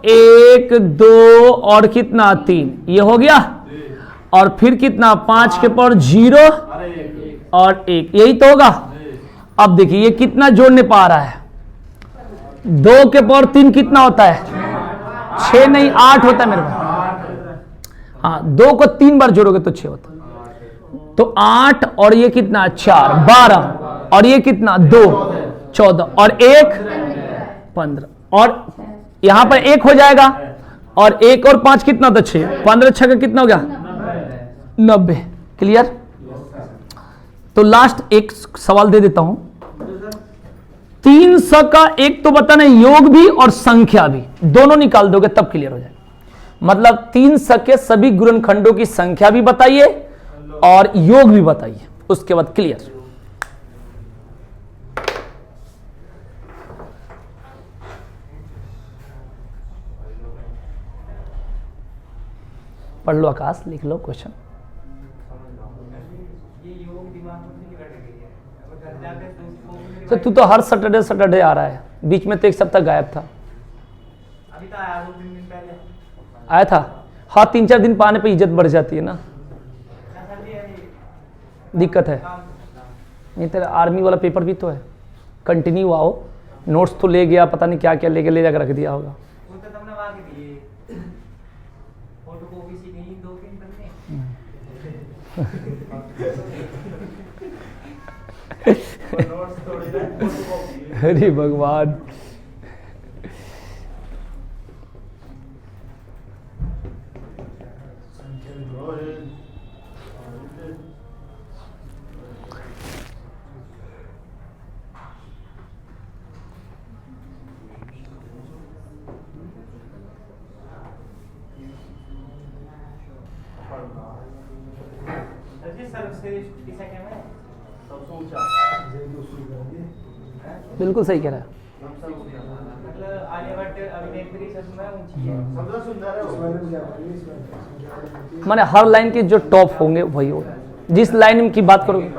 1 2 और कितना? 3, ये हो गया। और फिर कितना? 5 के पावर 0 और 1, यही तो होगा। अब देखिए ये कितना जोड़ने पा रहा है? 2 के पावर 3 कितना होता है? 6 नहीं 8 होता है मेरे भाई। हाँ, 2 को 3 बार जोड़ोगे तो 6 होता है। तो 8 और ये कितना? 4 12 और ये कितना? 2 14 और 1 15 और यहां पर 1 हो जाएगा और 1 और 5 कितना होता है 6, 15 6 का कितना हो गया 90। क्लियर। तो लास्ट एक सवाल दे देता हूं, 3 स का एक तो बताना योग भी और संख्या भी, दोनों निकाल दोगे तब क्लियर हो जाएगा। मतलब 3 स के सभी गुणनखंडों की संख्या भी बताइए और योग भी बताइए, उसके बाद क्लियर। पढ़ लो आकाश, लिख लो क्वेश्चन। तो तू तो हर सैटरडे आ रहा है, बीच में तो एक सप्ताह गायब था। अभी तो आया 2-3 दिन पहले आया था। हाँ 3-4 दिन पाने पे इज्जत बढ़ जाती है ना, दिक्कत है। नहीं तेरा आर्मी वाला पेपर भी तो है, कंटिन्यू आओ। नोट्स तो ले गया, पता नहीं क्या क्या ले जाकर रख दिया होगा। वो तो तुमने वहां के दिए फोटोकॉपी सी नहीं 2-3 बनने। नोट्स थोड़ी ना फोटोकॉपी। अरे भगवान। बिल्कुल सही कह रहा है। मतलब आलिया भट्ट अभिनेत्री सबसे ऊंची है, सबसे सुंदर है। माने हर लाइन के जो टॉप होंगे वही होगा, जिस लाइन की बात करोगे।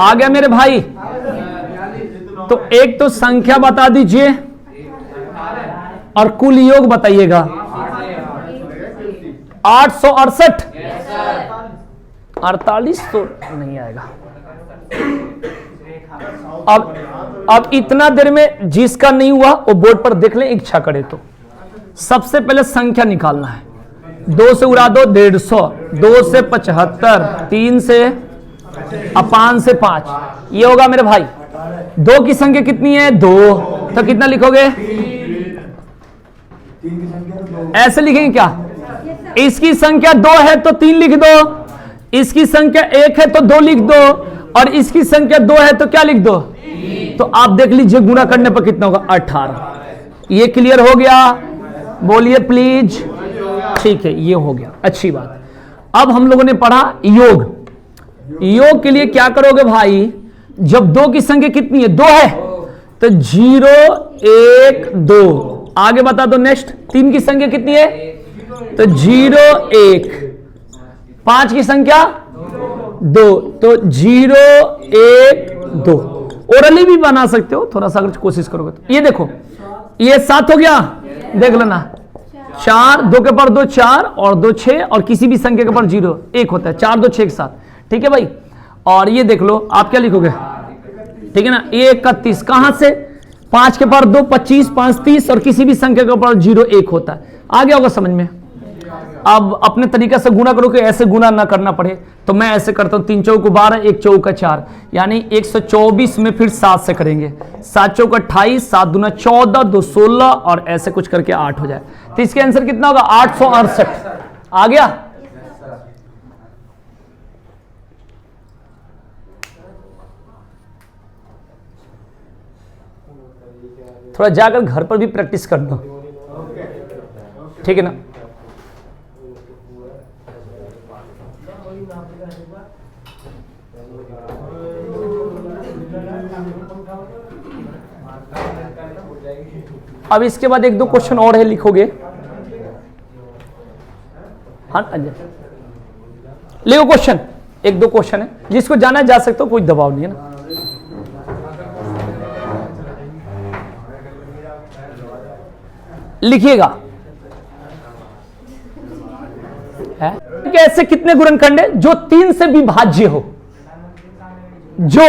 आ गया मेरे भाई। तो एक तो संख्या बता दीजिए और कुल योग बताइएगा। 868 48 तो नहीं आएगा। अब इतना देर में जिसका नहीं हुआ वो बोर्ड पर देख ले, इच्छा करे तो। सबसे पहले संख्या निकालना है। 2 से उड़ा दो 150, 2 से 75, 3 से 5 से 5, ये होगा मेरे भाई। 2 की संख्या कितनी है 2, तो कितना लिखोगे? ऐसे लिखेंगे क्या? इसकी संख्या 2 है तो 3 लिख दो, इसकी संख्या 1 है तो 2 लिख दो, और इसकी संख्या 2 है तो क्या लिख दो? तो आप देख लीजिए गुणा करने पर कितना होगा 18। ये क्लियर हो गया? बोलिए प्लीज। ठीक है, ये हो गया, अच्छी बात। अब हम लोगों ने पढ़ा योग। योग के लिए क्या करोगे भाई? जब 2 की संख्या कितनी है 2 है तो 0 1 2, आगे बता दो नेक्स्ट। 3 की संख्या कितनी है तो 0 1, 5 की संख्या 2 तो 0 1 2। ओरली भी बना सकते हो थोड़ा सा अगर कोशिश करोगे तो। ये देखो ये 7 हो गया, देख लेना। 4, 2 के पर 2 4 और 2 6, और किसी भी संख्या के पर 0 1 होता है। 4 2 6 के साथ, ठीक है भाई। और ये देख लो आप क्या लिखोगे, ठीक है ना। 31 कहां से? 5 के पर 2 25, 5 30, और किसी भी संख्या के ऊपर 0 1 होता है। आ गया होगा समझ में? अब अपने तरीके से गुना करो कि ऐसे गुना ना करना पड़े, तो मैं ऐसे करता हूं। 3 चौक 12, 1 चौक 4, यानी 124 में फिर 7 से करेंगे। 7 चौक 28, 7 दूना 14, 2 16, और ऐसे कुछ करके 8 हो जाए। तो इसका आंसर कितना होगा 868। आ गया? थोड़ा जाकर घर पर भी प्रैक्टिस करना, ठीक है ना। अब इसके बाद 1-2 क्वेश्चन और है, लिखोगे। हाँ लिखो क्वेश्चन, 1-2 क्वेश्चन है, जिसको जाना जा सकता हो, कोई दबाव नहीं है ना। लिखिएगा। ऐसे कितने गुणनखंड है जो 3 से विभाज्य हो? जो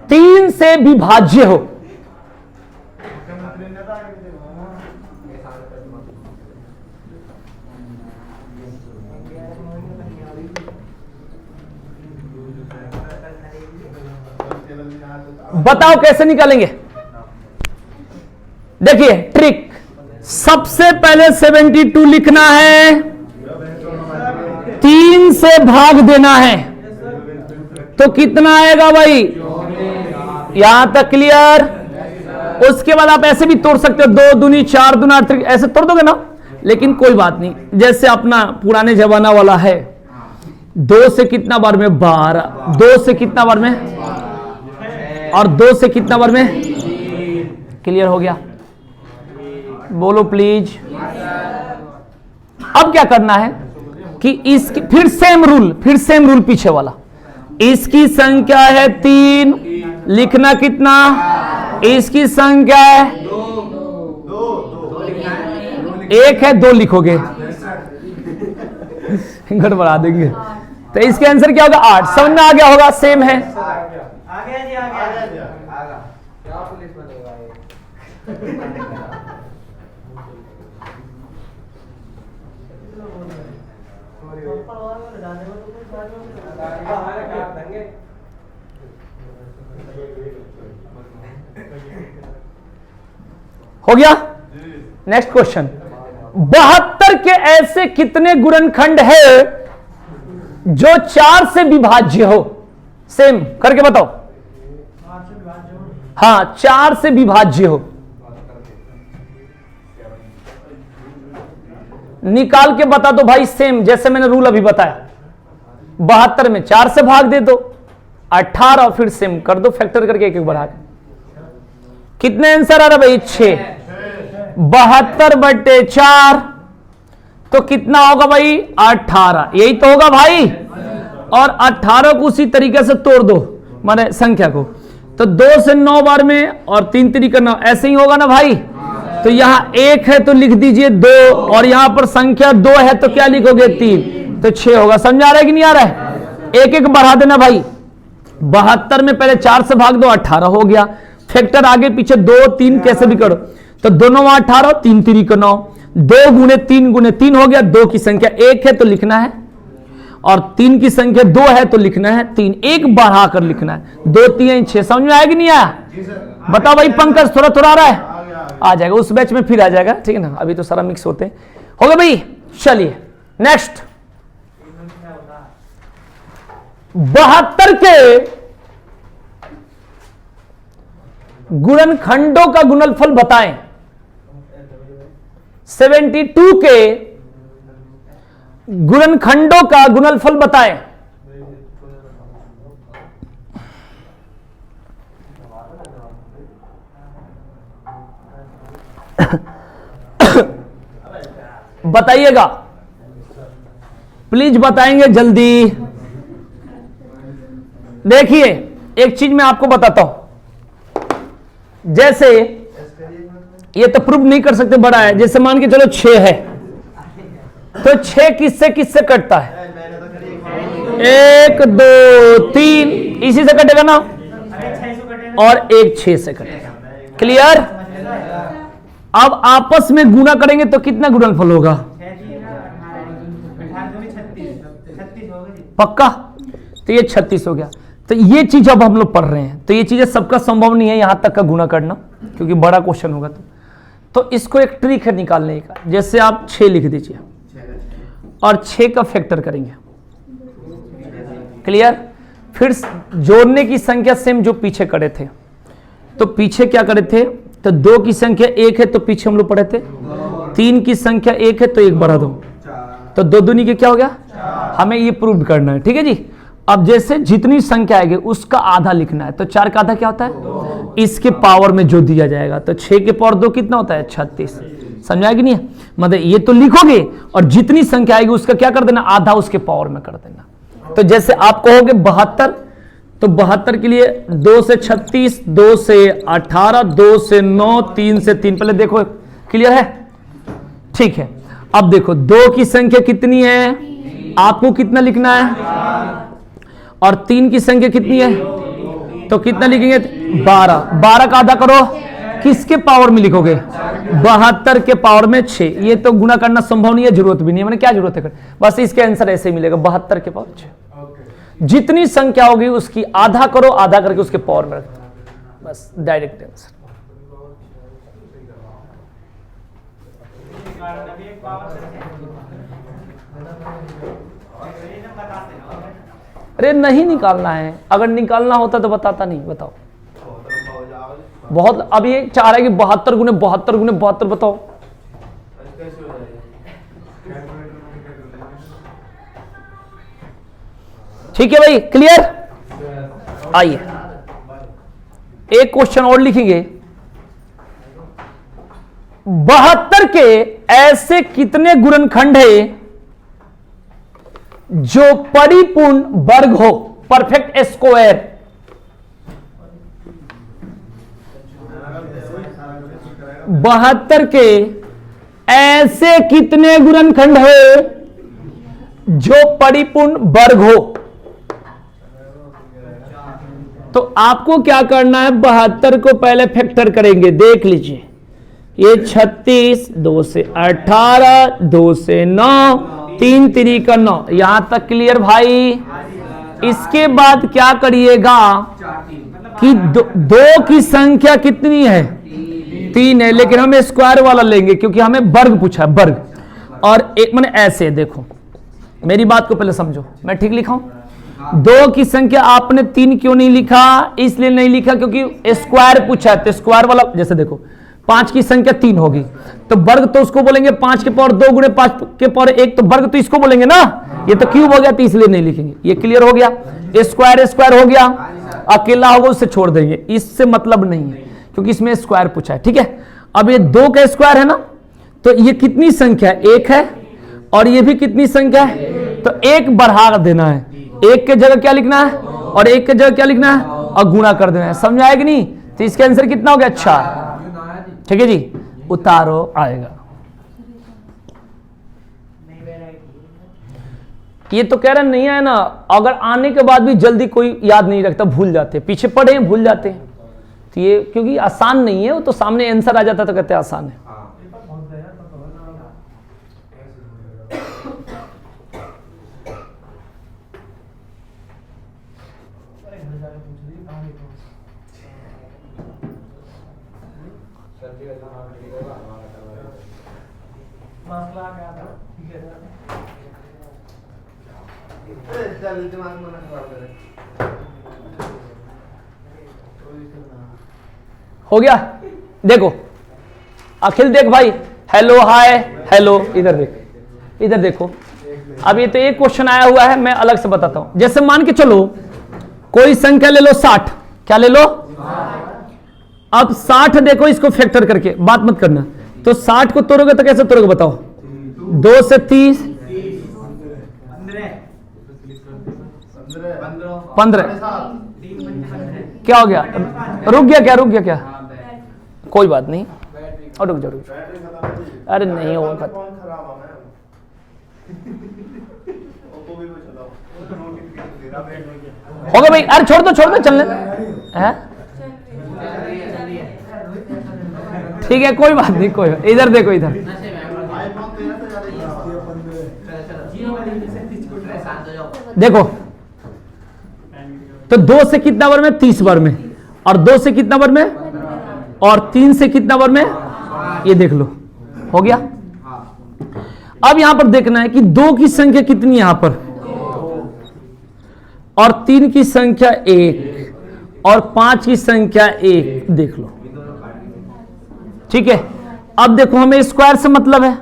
3 से विभाज्य हो। बताओ कैसे निकालेंगे। देखिए ट्रिक, सबसे पहले 72 लिखना है, 3 से भाग देना है, तो कितना आएगा भाई, यहां तक क्लियर। उसके बाद आप ऐसे भी तोड़ सकते हो, 2 दूनी 4 दूना 8, ऐसे तोड़ दोगे ना, लेकिन कोई बात नहीं, जैसे अपना पुराने जमाना वाला है, 2 से कितना बार में 12, 2 से कितना बार में, और 2 से कितना बार में, क्लियर हो गया, बोलो प्लीज। अब क्या करना है कि इसकी फिर सेम रूल पीछे वाला, इसकी संख्या है 3, लिखना कितना, इसकी संख्या है 1 है, 2 लिखोगे, गड़बड़ा देंगे। तो इसके आंसर क्या होगा 8, समझ में आ गया होगा, सेम है। हो गया। नेक्स्ट क्वेश्चन, 72 के ऐसे कितने गुणनखंड है जो 4 से विभाज्य हो, सेम करके बताओ। हाँ 4 से विभाज्य हो, निकाल के बता दो भाई, सेम जैसे मैंने रूल अभी बताया। 72 में 4 से भाग दे दो, 18 फिर सेम कर दो फैक्टर करके, एक एक बढ़ा के। कितने आंसर आ रहा भाई 6, 72/4 तो कितना होगा भाई 18, यही तो होगा भाई। और 18 को उसी तरीके से तोड़ दो, माने संख्या को, तो 2 से 9 बार में और 3 3 9, ऐसे ही होगा ना भाई। तो यहां 1 है तो लिख दीजिए 2, और यहां पर संख्या 2 है तो क्या लिखोगे 3, तो 6 होगा। समझ आ रहा है कि नहीं आ रहा है, एक एक बढ़ा देना भाई। 72 में पहले 4 से भाग दो, 18 हो गया, फैक्टर आगे पीछे 2 3 कैसे भी करो, तो दोनों 18, 3 3 9, 2 गुणे 3 हो गया। 2 की संख्या 1 है तो लिखना है, और 3 की संख्या 2 है तो लिखना है 3, एक बढ़ाकर लिखना है, 2 3 6। समझ में आया कि नहीं आया, बताओ भाई पंकज, थोड़ा थोड़ा आ रहा है, आ जाएगा उस बैच में फिर आ जाएगा, ठीक है ना, अभी तो सारा मिक्स होते हैं। हो गया भाई, चलिए नेक्स्ट। 72 के गुणनखंडों का गुणनफल बताएं। 72 के गुणनखंडों का गुणनफल बताएं। बताइएगा प्लीज, बताएंगे जल्दी। देखिए एक चीज मैं आपको बताता हूं, जैसे ये तो प्रूव नहीं कर सकते, बड़ा है, जैसे मान के चलो 6 है, तो 6 किससे किससे कटता है, 1 2 3, इसी से कटेगा ना, और 1 6 से कटेगा, क्लियर। अब आपस में गुना करेंगे तो कितना गुणनफल होगा, पक्का, तो ये 36 हो गया। तो ये चीज अब हम लोग पढ़ रहे हैं, तो ये चीजें सबका संभव नहीं है यहां तक का गुना करना, क्योंकि बड़ा क्वेश्चन होगा। तो इसको एक ट्रिक है निकालने का, जैसे आप 6 लिख दीजिए और 6 का फैक्टर करेंगे, क्लियर। फिर जोड़ने की संख्या सेम जो पीछे करे थे, तो पीछे क्या करे थे, तो 2 की संख्या 1 है तो पीछे हम लोग पढ़े थे, 3 की संख्या 1 है तो 1 बढ़ा दो, तो 2 दूनी के क्या हो गया, हमें ये प्रूव करना है, ठीक है जी। अब जैसे जितनी संख्या आएगी उसका आधा लिखना है, तो 4 का आधा क्या होता है, इसके पावर में जो दिया जाएगा, तो 6 के पावर 2 कितना होता है 36। समझा कि नहीं, मतलब ये तो लिखोगे और जितनी संख्या आएगी उसका क्या कर देना, आधा उसके पावर में कर देना। तो जैसे आप कहोगे 72, तो 72 के लिए 2 से 36, 2 से 18, 2 से 9, 3 से 3, पहले देखो क्लियर है, ठीक है। अब देखो 2 की संख्या कितनी है, आपको कितना लिखना है, और 3 की संख्या कितनी है, तो कितना लिखेंगे 12, 12 का आधा करो, किसके पावर में लिखोगे, 72 के पावर में 6। ये तो गुना करना संभव नहीं है, जरूरत भी नहीं है, मैंने क्या जरूरत है, बस इसके आंसर ऐसे ही मिलेगा, 72 के पावर 6। जितनी संख्या होगी उसकी आधा करो, आधा करके उसके पावर में रखो, बस डायरेक्ट आंसर। अभी एक पावर बताते हैं। अरे नहीं निकालना है, अगर निकालना होता तो बताता नहीं। बताओ बहुत, अब ये चाह रहा है कि 72 गुने 72 गुने 72 बताओ। ठीक है भाई, क्लियर। आइए एक क्वेश्चन और लिखेंगे। 72 के ऐसे कितने गुणनखंड है जो परिपूर्ण वर्ग हो, परफेक्ट स्क्वायर? बहत्तर के ऐसे कितने गुणनखंड है जो परिपूर्ण वर्ग हो? तो आपको क्या करना है, 72 को पहले फैक्टर करेंगे। देख लीजिए, ये 36, 2 से 18, 2 से 9, 3 3 का 9, यहां तक क्लियर भाई। इसके बाद क्या करिएगा कि दो की संख्या कितनी है, 3 है, लेकिन हम स्क्वायर वाला लेंगे क्योंकि हमें वर्ग पूछा है, वर्ग। और एक मैंने ऐसे, देखो मेरी बात को पहले समझो, मैं ठीक लिखा हूं। 2 की संख्या आपने 3 क्यों नहीं लिखा? इसलिए नहीं लिखा क्योंकि स्क्वायर पूछा है, तो स्क्वायर वाला, जैसे देखो 5 की संख्या 3 होगी तो वर्ग तो उसको बोलेंगे 5 के पावर 2 गुणे 5 के पावर 1, तो वर्ग तो इसको बोलेंगे ना। ये तो क्यूब हो गया, तो इसलिए नहीं लिखेंगे। ये क्लियर हो गया। स्क्वायर स्क्वायर हो गया, अकेला होगा उससे छोड़ देंगे, इससे मतलब नहीं है क्योंकि इसमें स्क्वायर पूछा है। ठीक है, अब ये 2 का स्क्वायर है ना, तो ये कितनी संख्या है, 1 है, और ये भी कितनी संख्या है, तो 1 बढ़ा देना है। 1 के जगह क्या लिखना है और 1 के जगह क्या लिखना है, और गुणा कर देना है। समझ आएगा नहीं? तो इसका आंसर कितना हो गया, 4। ठीक है जी, उतारो आएगा। ये तो कह रहे नहीं आया ना, अगर आने के बाद भी जल्दी कोई याद नहीं रखता, भूल जाते, पीछे पढ़े भूल जाते हैं। तो ये क्योंकि आसान नहीं है, वो तो सामने आंसर आ जाता तो कहते आसान है। हो गया। देखो अखिल, देख भाई, हेलो हाय हेलो, इधर देख, इधर देखो। अब ये तो एक क्वेश्चन आया हुआ है, मैं अलग से बताता हूं। जैसे मान के चलो कोई संख्या ले लो 60, क्या ले लो? अब 60 देखो, इसको फैक्टर करके, बात मत करना। तो 60 को तोड़ोगे तो कैसे तोड़ोगे बताओ? 2 से 30, 15, क्या हो गया? रुक गया क्या? रुक गया क्या? कोई बात नहीं, और रुक जाओ। अरे नहीं होगा, होगा भाई। अरे छोड़ दो चलने, हैं? ठीक है, कोई बात नहीं, कोई बात। इधर देखो, इधर देखो, तो 2 से कितना बार में? 30 बार में, और 2 से कितना बार में? और 3 से कितना बार में? ये देख लो, हो गया। अब यहां पर देखना है कि 2 की संख्या कितनी, यहां पर, और 3 की संख्या 1, और 5 की संख्या 1, देख लो। ठीक है, अब देखो हमें स्क्वायर से मतलब है,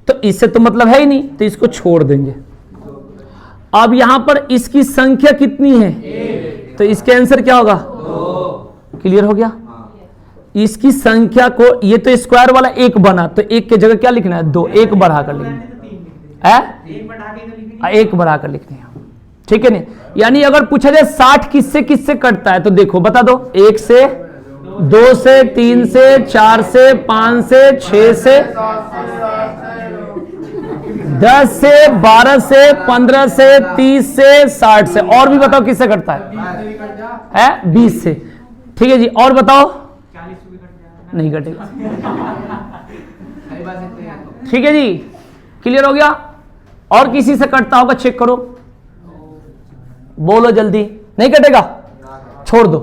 तो इससे तो मतलब है ही नहीं, तो इसको छोड़ देंगे। अब यहां पर इसकी संख्या कितनी है, तो इसके आंसर क्या होगा? 2। क्लियर हो गया। इसकी संख्या को, ये तो स्क्वायर वाला 1 बना, तो 1 के जगह क्या लिखना है? 2। 1 बढ़ाकर लिखना है, 1 बढ़ाकर लिखनी है। ठीक है नहीं? यानी अगर पूछा जाए 60 किससे किससे कटता है, तो देखो बता दो। 1 से, 2 से, 3 से, 4 से, 5 से, 6 से, 10 से, 12 से, 15 से, 30 से, 60 से, और भी बताओ किससे कटता है? 20 से। ठीक है जी, और बताओ। नहीं कटेगा। ठीक है जी, क्लियर हो गया। और किसी से कटता होगा चेक करो, बोलो जल्दी। नहीं कटेगा, छोड़ दो।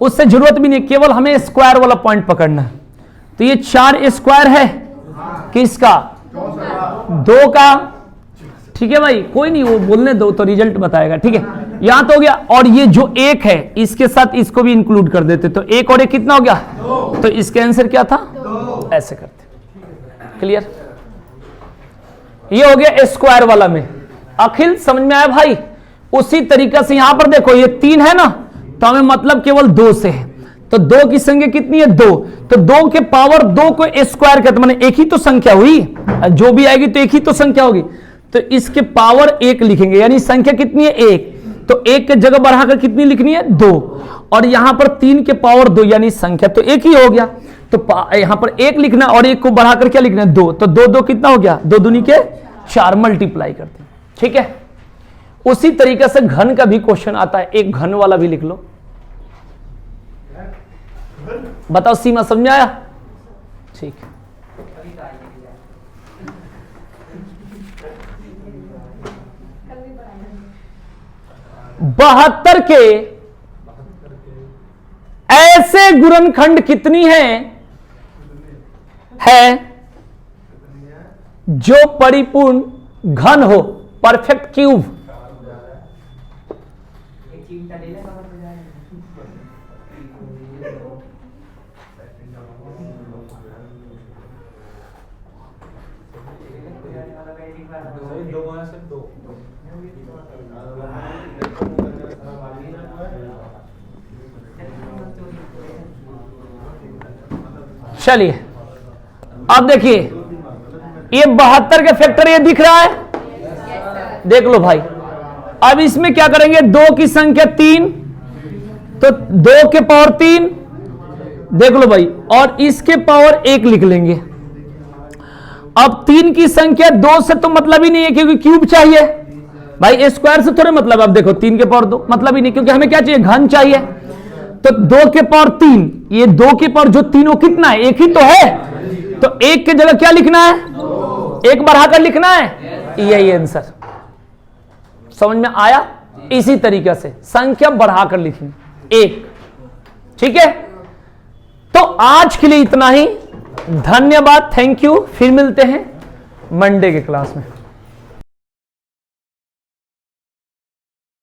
उससे जरूरत भी नहीं, केवल हमें स्क्वायर वाला पॉइंट पकड़ना है। तो ये 4 स्क्वायर है किसका? 2 का। ठीक है भाई, कोई नहीं, वो बोलने दो तो रिजल्ट बताएगा। ठीक है, यहां तो हो गया। और ये जो 1 है इसके साथ इसको भी इंक्लूड कर देते, तो 1 और 1 कितना हो गया? 2। तो इसका आंसर क्या था? 2। ऐसे करते। क्लियर? ये हो गया स्क्वायर वाला में। अखिल समझ में आया भाई? उसी तरीका से यहां पर देखो ये 3 है ना, तो हमें मतलब केवल 2 से है। तो 2 की संख्या कितनी है? 2। तो 2 के पावर 2 को स्क्वायर कहते, माने एक ही तो संख्या हुई, जो भी आएगी तो एक ही तो संख्या होगी। तो इसके पावर 1 लिखेंगे, यानी संख्या कितनी है? 1। तो 1 के जगह बढ़ाकर कितनी लिखनी है? 2। और यहां पर 3 के पावर 2, यानी संख्या तो 1 ही हो गया। तो यहां पर 1 लिखना और 1 को बढ़ाकर क्या लिखना है? 2। तो 2 2 कितना हो गया? 2 दूनी के 4, मल्टीप्लाई करते हैं। ठीक है, उसी तरीके से घन का भी क्वेश्चन आता है, एक घन वाला भी लिख लो। बताओ सीमा, समझ में आया? ठीक है, बहत्तर के ऐसे गुणनखंड कितनी है जो परिपूर्ण घन हो, परफेक्ट क्यूब। चलिए अब देखिए, ये 72 के फैक्टर ये दिख रहा है, देख लो भाई। अब इसमें क्या करेंगे? 2 की संख्या 3, तो 2 के पावर 3 देख लो भाई, और इसके पावर 1 लिख लेंगे। अब 3 की संख्या 2 से तो मतलब ही नहीं है, क्योंकि क्यूब चाहिए भाई, स्क्वायर से थोड़े मतलब। अब देखो 3 के पावर 2 मतलब ही नहीं, क्योंकि हमें क्या चाहिए? घन चाहिए। तो 2 के पावर 3, ये 2 के पावर जो तीनों कितना है? 1 ही तो है। तो 1 के जगह क्या लिखना है? 1 बढ़ाकर लिखना है, यही आंसर। समझ में आया? इसी तरीके से संख्या बढ़ाकर लिखनी 1। ठीक है, तो आज के लिए इतना ही। धन्यवाद, थैंक यू। फिर मिलते हैं मंडे के क्लास में।